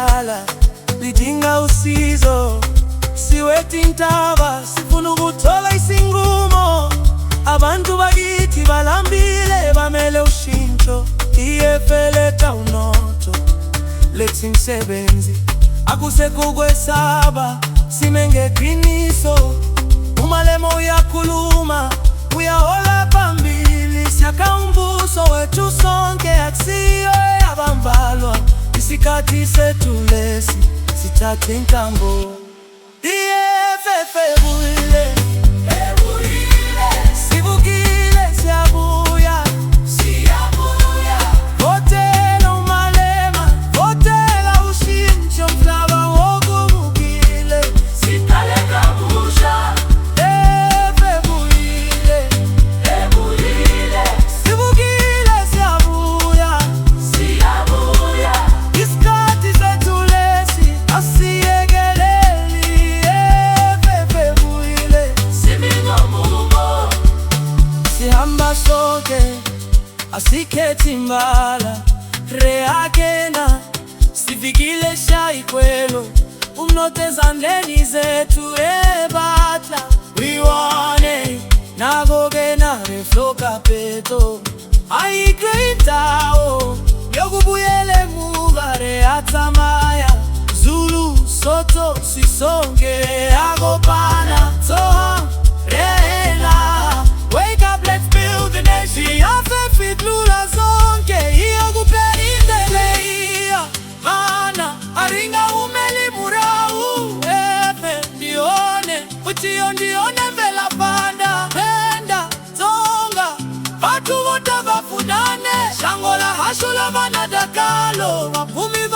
lidala lidinga usizo siweti ntaba sifuna ukuthola isinqumo. Abantu bakithi balambile bamele ushintsho. Iyefe letha unotho lethi msebenzi akusekho kwesaba sime ngeqiniso. Umalemo uyakhuluma uyahola phambili siyakha umbuso wethu sonke akusiyo eyabambalwa. Isikhathi sethu lesi sithathe inkambo. Iyefe ebuyile sivukile siyabuya votela umalema votela ushintsho mhlaba wokubukile siqale kabusha. Ebuyile sivukile siyabuya isikhathi sethu lesi asiyekeleli. Ebuyile sihamba sonke asikhethi mbala reakena sifikile shayikwelo umnotho ezandleni zethu ebatla wiwane nako-ke nareflo kapeto ayikreitawo yokubuyela emuva reatsamaya Zulu Sotho sisonke akopana soham rela. Wake up, let's build the nation. Afefidlula zonke iyokuphelindeleya mana aringa umeli murau efe ndione utiyo ndione vela panda penda zonga vatu vota vafunane shangola hashola vanadakalo vapumi